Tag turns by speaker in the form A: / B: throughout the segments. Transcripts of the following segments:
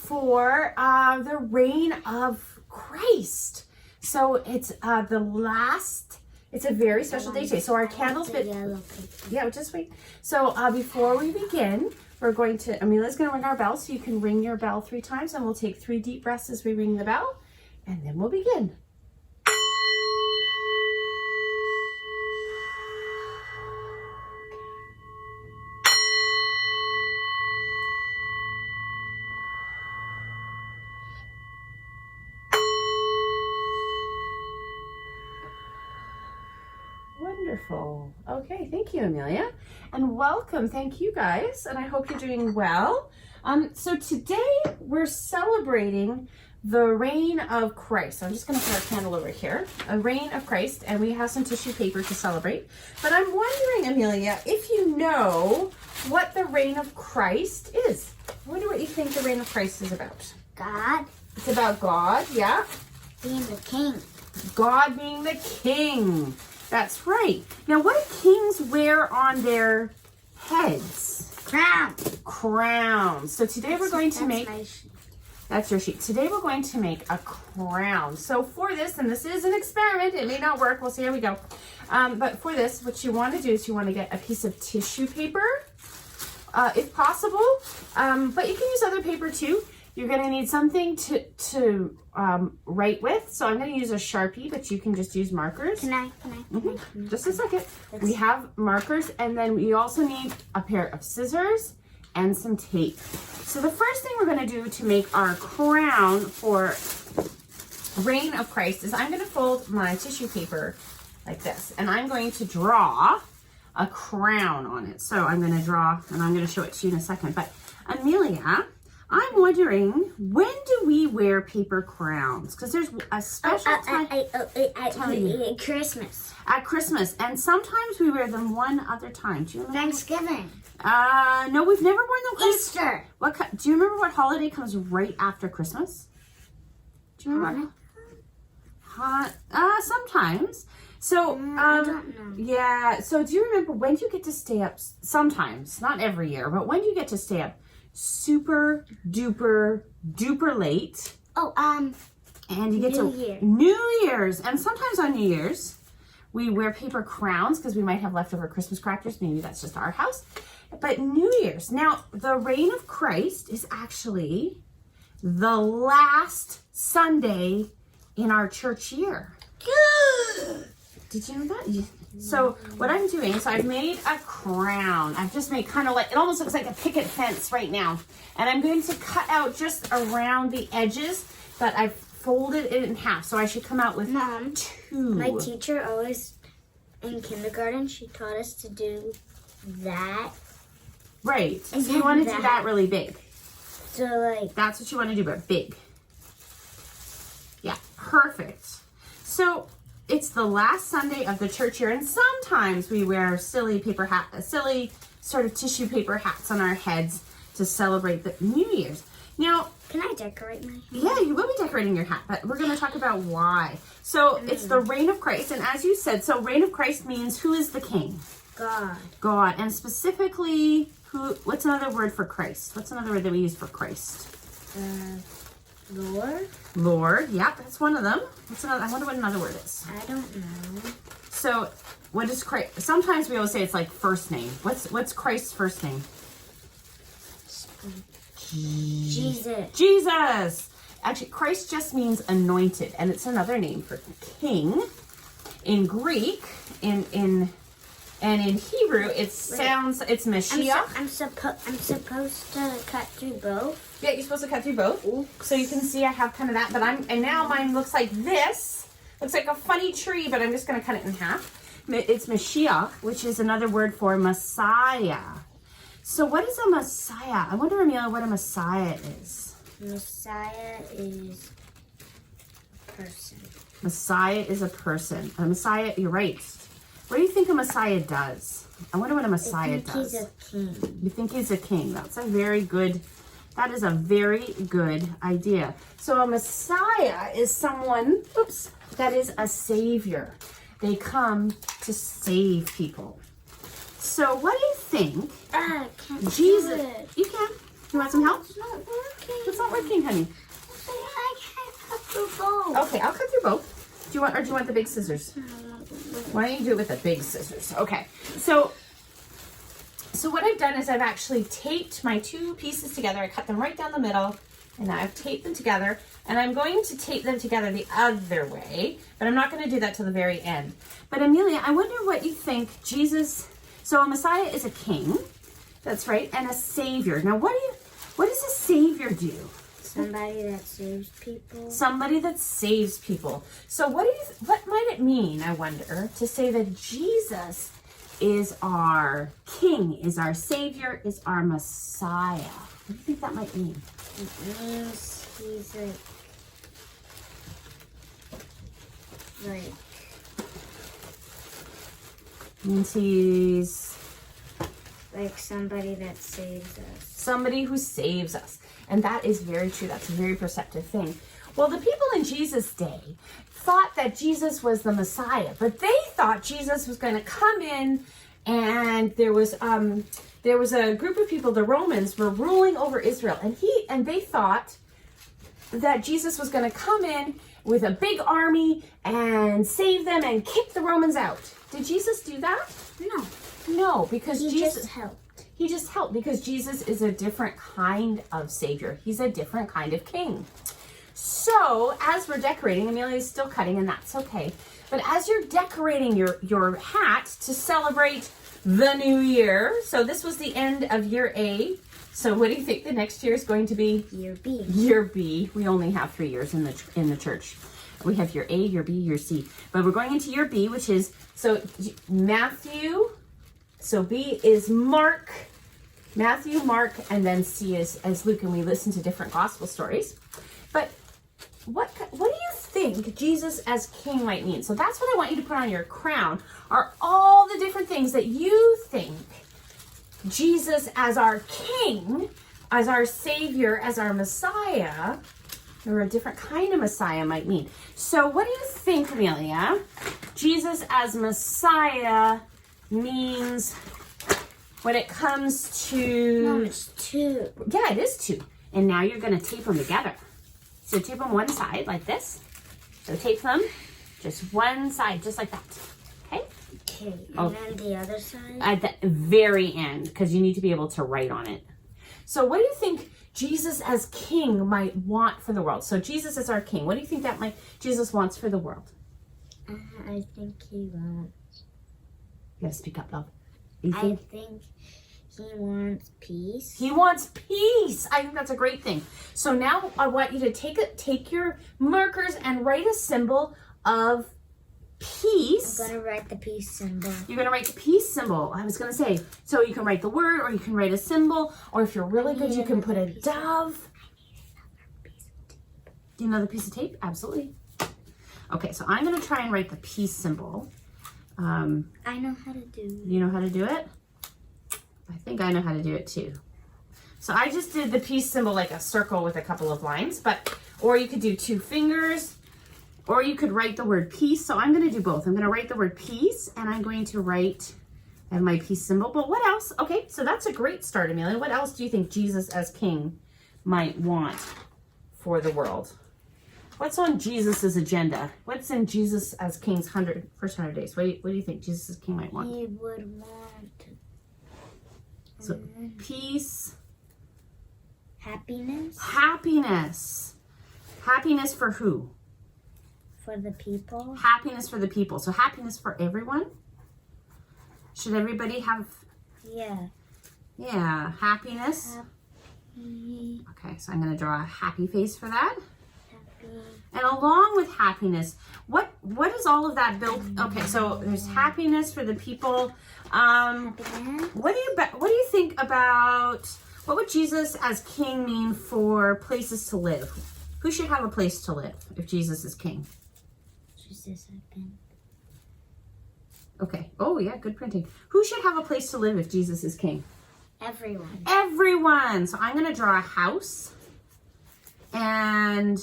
A: for the reign of Christ. So it's the last, it's a very special day today. So our candles, yeah, just wait. So before we begin, we're going to, Amelia's going to ring our bell, so you can ring your bell 3 times, and we'll take 3 deep breaths as we ring the bell, and then we'll begin. Wonderful. Okay, thank you, Amelia. And welcome. Thank you, guys. And I hope you're doing well. So today we're celebrating the reign of Christ. So I'm just going to put our candle over here. A reign of Christ. And we have some tissue paper to celebrate. But I'm wondering, Amelia, if you know what the reign of Christ is. I wonder what you think the reign of Christ is about.
B: God.
A: It's about God, yeah.
B: Being the king.
A: God being the king. That's right. Now, what do kings wear on their heads? Crowns. So today we're going to make, that's your sheet. Today we're going to make a crown. So for this, and this is an experiment, it may not work, we'll see how we go. But for this, what you want to do is you want to get a piece of tissue paper, if possible, but you can use other paper too. You're going to need something to write with. So I'm going to use a Sharpie, but you can just use markers.
B: Can I?
A: Just a second. We have markers, and then we also need a pair of scissors and some tape. So the first thing we're going to do to make our crown for Reign of Christ is I'm going to fold my tissue paper like this, and I'm going to draw a crown on it. So I'm going to draw, and I'm going to show it to you in a second. But Amelia, I'm wondering, when do we wear paper crowns? Because there's a special time.
B: Christmas.
A: At Christmas. And sometimes we wear them one other time. Do you remember?
B: Thanksgiving.
A: No, we've never worn them.
B: Easter.
A: Do you remember what holiday comes right after Christmas? Do you remember? Sometimes. So,
B: I don't know.
A: Yeah. So do you remember, when do you get to stay up? Sometimes, not every year, but when do you get to stay up super duper late? And you get New Year's. And sometimes on New Year's we wear paper crowns because we might have leftover Christmas crackers. Maybe that's just our house. But New Year's. Now, the reign of Christ is actually the last Sunday in our church year. Did you know that? So what I'm doing, so I've made a crown. I've just made kind of like, it almost looks like a picket fence right now. And I'm going to cut out just around the edges, but I've folded it in half. So I should come out with
B: Mom,
A: 2.
B: My teacher always, in kindergarten, she taught us to do that.
A: Right. So you want to do that really big.
B: So like.
A: That's what you want to do, but big. Yeah, perfect. So it's the last Sunday of the church year, and sometimes we wear silly sort of tissue paper hats on our heads to celebrate the New Year's. Now,
B: can I decorate my hat?
A: Yeah, you will be decorating your hat, but we're going to talk about why. So it's the reign of Christ, and as you said, so reign of Christ means who is the king?
B: God.
A: God, and specifically, what's another word for Christ? What's another word that we use for Christ?
B: Lord.
A: Lord, yeah, that's one of them. What's another? I wonder what another word is.
B: I don't know.
A: So, what is Christ? Sometimes we always say it's like first name. What's Christ's first name?
B: Jesus.
A: Jesus. Actually, Christ just means anointed, and it's another name for king. In Greek, and in Hebrew, it's Mashiach.
B: I'm supposed to cut through both.
A: Yeah, you're supposed to cut through both.
B: Oops.
A: So you can see I have kind of that, but and now mine looks like this. Looks like a funny tree, but I'm just going to cut it in half. It's Mashiach, which is another word for Messiah. So what is a Messiah? I wonder, Amelia, what a Messiah is.
B: Messiah is a person.
A: Messiah is a person. A Messiah, you're right. What do you think a Messiah does? I wonder what a Messiah does.
B: I think he's a king.
A: You think he's a king? That is a very good idea. So a Messiah is someone, that is a savior. They come to save people. So what do you think?
B: Can't
A: Jesus,
B: do it.
A: you can. You want some help?
B: It's not working.
A: It's not working, honey.
B: I can't cut through both.
A: Okay, I'll cut through both. Do you want the big scissors? Why don't you do it with the big scissors? Okay. So what I've done is I've actually taped my two pieces together. I cut them right down the middle, and I've taped them together. And I'm going to tape them together the other way, but I'm not going to do that till the very end. But Amelia, I wonder what you think Jesus. So a Messiah is a king, that's right, and a savior. Now, what does a savior do?
B: Somebody that saves people.
A: Somebody that saves people. So what might it mean, I wonder, to say that Jesus is our king, is our savior, is our Messiah? What do you think that might mean?
B: It means he's like
A: Means he's
B: like somebody that saves us.
A: Somebody who saves us. And that is very true. That's a very perceptive thing. Well, the people in Jesus' day thought that Jesus was the Messiah, but they thought Jesus was going to come in, and there was a group of people, the Romans, were ruling over Israel, and they thought that Jesus was going to come in with a big army and save them and kick the Romans out. Did Jesus do that? No, because
B: he just helped.
A: He just helped because Jesus is a different kind of savior. He's a different kind of king. So as we're decorating, Amelia's still cutting, and that's okay. But as you're decorating your hat to celebrate the new year, so this was the end of year A. So what do you think the next year is going to be?
B: Year B.
A: Year B. We only have 3 years in the church. We have year A, year B, year C. But we're going into year B, which is, so Matthew, so B is Mark, Matthew, Mark, and then C is Luke, and we listen to different gospel stories. But what do you think Jesus as king might mean? So that's what I want you to put on your crown, are all the different things that you think Jesus as our king, as our savior, as our Messiah, or a different kind of Messiah might mean. So what do you think, Amelia, Jesus as Messiah means when it comes to...
B: No, it's 2.
A: Yeah, it is 2. And now you're going to tape them together. So tape them one side like this. So tape them just one side, just like that. Okay?
B: Okay, and then the other side?
A: At the very end, because you need to be able to write on it. So what do you think Jesus as king might want for the world? So Jesus is our king. What do you think that Jesus wants for the world?
B: I think he wants...
A: You gotta speak up, love.
B: I think he wants peace.
A: He wants peace. I think that's a great thing. So now I want you to take your markers and write a symbol of peace.
B: I'm going to write the peace symbol.
A: You're going to write the peace symbol. I was going to say, so you can write the word, or you can write a symbol, or if you're really good, you can put a dove. Do you know the piece of tape? Absolutely. Okay, so I'm going to try and write the peace symbol.
B: I know how to do it.
A: You know how to do it? I think I know how to do it too. So I just did the peace symbol like a circle with a couple of lines, or you could do 2 fingers, or you could write the word peace. So I'm going to do both. I'm going to write the word peace, and I'm going to write my peace symbol. But what else? Okay, so that's a great start, Amelia. What else do you think Jesus as king might want for the world? What's on Jesus's agenda? What's in Jesus as king's first 100 days? What do you think Jesus as king might want?
B: He would want...
A: So peace.
B: Happiness.
A: Happiness. Happiness for who?
B: For the people.
A: Happiness for the people. So happiness for everyone? Should everybody have...
B: Yeah.
A: Yeah, happiness.
B: Happy.
A: Okay, so I'm going to draw a happy face for that.
B: Happy.
A: And along with happiness, what is all of that built? Okay, so there's happiness for the people.
B: Happiness.
A: What do you think about, what would Jesus as king mean for places to live? Who should have a place to live if Jesus is king?
B: Just a second.
A: Okay. Oh yeah, good printing. Who should have a place to live if Jesus is king?
B: Everyone.
A: Everyone. So I'm going to draw a house, and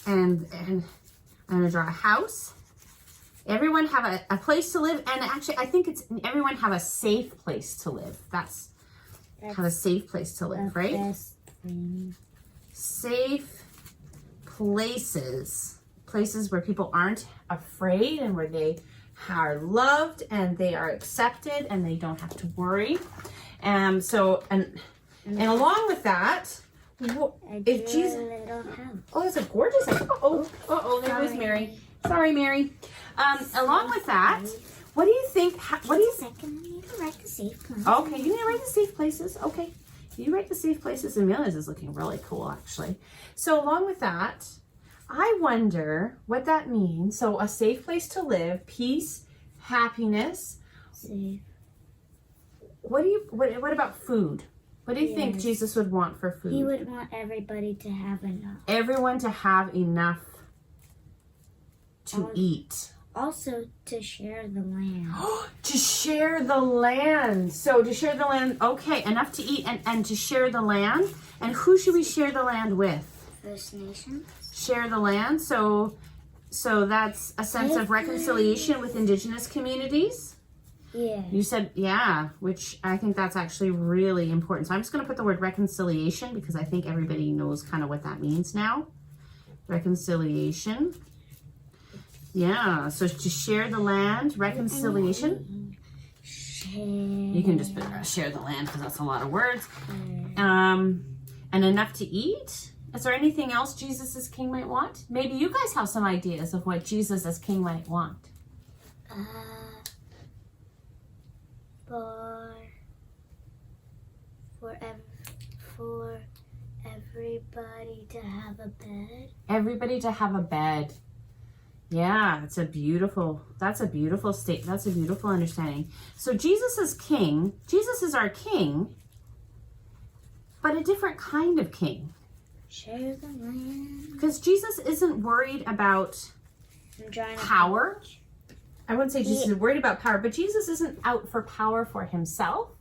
A: I'm going to draw a house. Everyone have a place to live, and actually I think it's everyone have a safe place to live. have a safe place to live, right?
B: Best thing.
A: Safe places. Places where people aren't afraid and where they are loved and they are accepted and they don't have to worry. And along with that, if Jesus, oh, that's a gorgeous. There was Mary. Sorry, Mary. Along with that, what do you think? What do you think?
B: I need to write the safe places.
A: Okay, you need to write the safe places. Okay, you write the safe places. Amelia's is looking really cool, actually. So along with that, I wonder what that means. So a safe place to live, peace, happiness.
B: Safe.
A: What about food? What do you think Jesus would want for food?
B: He would want everybody to have enough.
A: Everyone to have enough to eat.
B: Also to share the land.
A: To share the land. So to share the land, okay, enough to eat and to share the land. And who should we share the land with?
B: First Nations.
A: Share the land. So that's a sense of reconciliation with Indigenous communities.
B: Yeah.
A: You said, yeah, which I think that's actually really important. So I'm just going to put the word reconciliation because I think everybody knows kind of what that means now. Reconciliation. Yeah, so to share the land, reconciliation. You can just put share the land because that's a lot of words. And enough to eat. Is there anything else Jesus as King might want? Maybe you guys have some ideas of what Jesus as King might want.
B: For everybody to have a bed.
A: Everybody to have a bed. Yeah, that's a beautiful state. That's a beautiful understanding. So Jesus is king. Jesus is our king, but a different kind of king.
B: Share the land.
A: Because Jesus isn't worried about power. I wouldn't say Jesus is worried about power, but Jesus isn't out for power for himself.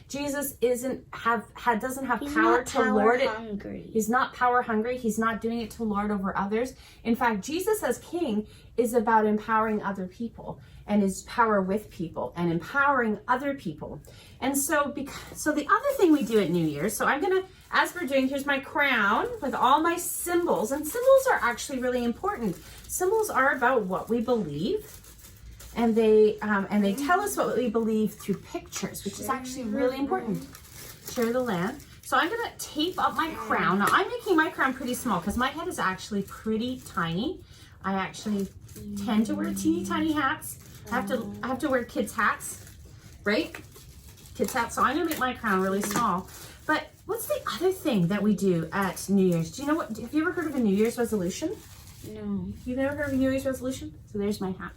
A: Jesus doesn't have power to lord it. He's not power hungry. He's not doing it to lord over others. In fact, Jesus as king is about empowering other people and his power with people and empowering other people. And so the other thing we do at New Year's, so I'm going to, as we're doing, here's my crown with all my symbols. And symbols are actually really important. Symbols are about what we believe. And they tell us what we believe through pictures, which is actually really important. Share the land. So I'm going to tape up my crown. Now I'm making my crown pretty small because my head is actually pretty tiny. I actually tend to wear teeny tiny hats. I have to wear kids' hats, right? Kids' hats. So I'm going to make my crown really small. But what's the other thing that we do at New Year's? Do you know what? Have you ever heard of a New Year's resolution?
B: No.
A: You've never heard of a New Year's resolution? So there's my hat.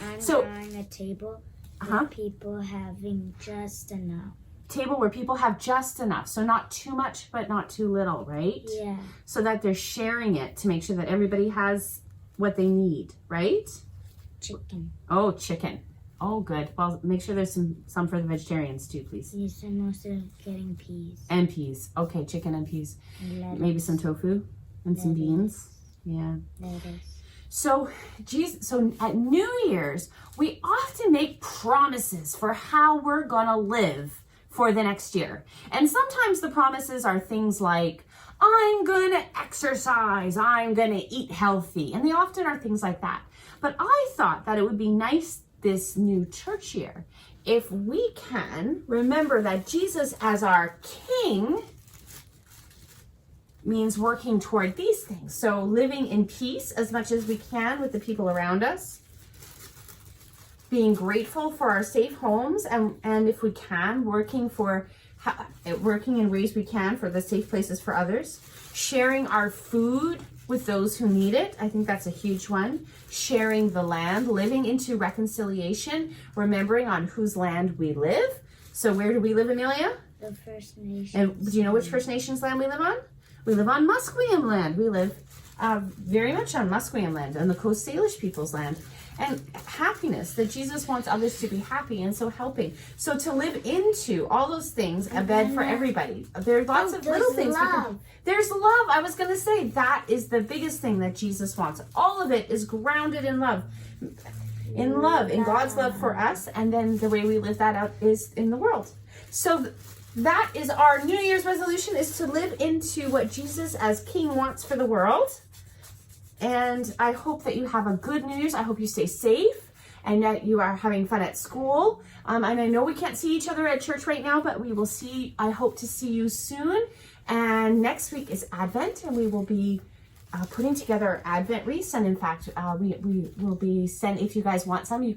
B: I'm drawing a table with people having just enough.
A: Table where people have just enough. So not too much, but not too little, right?
B: Yeah.
A: So that they're sharing it to make sure that everybody has what they need, right?
B: Chicken.
A: Oh, chicken. Oh, good. Well, make sure there's some for the vegetarians too, please.
B: Yes, I'm also getting peas.
A: And peas. Okay, chicken and peas.
B: And
A: maybe some tofu and some beans. Yeah.
B: Lettuce.
A: So at New Year's, we often make promises for how we're gonna live for the next year. And sometimes the promises are things like, I'm gonna exercise, I'm gonna eat healthy. And they often are things like that. But I thought that it would be nice this new church year if we can remember that Jesus as our King means working toward these things. So living in peace as much as we can with the people around us, being grateful for our safe homes, and if we can, working in ways we can for the safe places for others, sharing our food with those who need it. I think that's a huge one. Sharing the land, living into reconciliation, remembering on whose land we live. So where do we live, Amelia?
B: The First Nations.
A: And do you know which First Nations land we live on? We live on Musqueam land. We live very much on Musqueam land, on the Coast Salish people's land. And happiness, that Jesus wants others to be happy, and so helping. So to live into all those things, a bed for everybody. There are lots of little things. There's love. I was going to say, that is the biggest thing that Jesus wants. All of it is grounded in love. In God's love for us, and then the way we live that out is in the world. So that is our New Year's resolution, is to live into what Jesus as King wants for the world. And I hope that you have a good New Year's. I hope you stay safe and that you are having fun at school. And I know we can't see each other at church right now, but we will see. I hope to see you soon. And next week is Advent, and we will be putting together Advent wreaths. And in fact, we will be sent, if you guys want some, we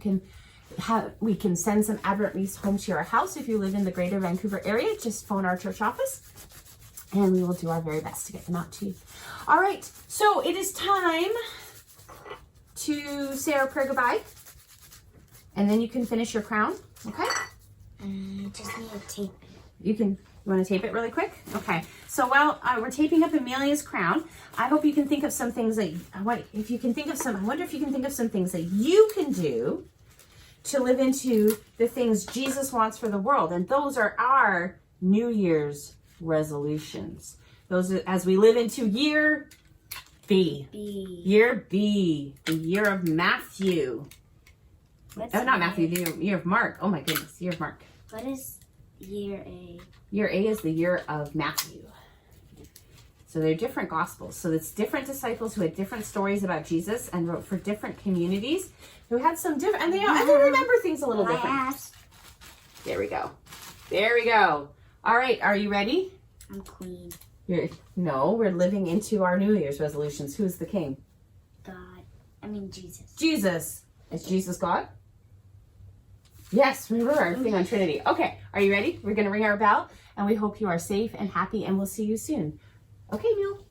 A: can send some Advent wreaths home to your house. If you live in the greater Vancouver area, just phone our church office and we will do our very best to get them out to you. All right, so it is time to say our prayer goodbye, and then you can finish your crown, okay?
B: Just need to tape it.
A: You want to tape it really quick? Okay, so while we're taping up Amelia's crown, I hope you can think of some things that, I wonder if you can think of some things that you can do to live into the things Jesus wants for the world. And those are our New Year's resolutions. Those are, as we live into year B. Year B, the year of Matthew. Not Matthew, the year of Mark. Oh my goodness, year of Mark.
B: What is year A?
A: Year A is the year of Matthew. So they're different gospels. So it's different disciples who had different stories about Jesus and wrote for different communities who had some different, and they remember things a little different. There we go. There we go. All right, are you ready?
B: I'm queen.
A: No, we're living into our New Year's resolutions. Who's the king?
B: Jesus.
A: Jesus. Is Jesus God? Yes, remember our thing on Trinity. Okay, are you ready? We're going to ring our bell, and we hope you are safe and happy, and we'll see you soon. Okay, Mule.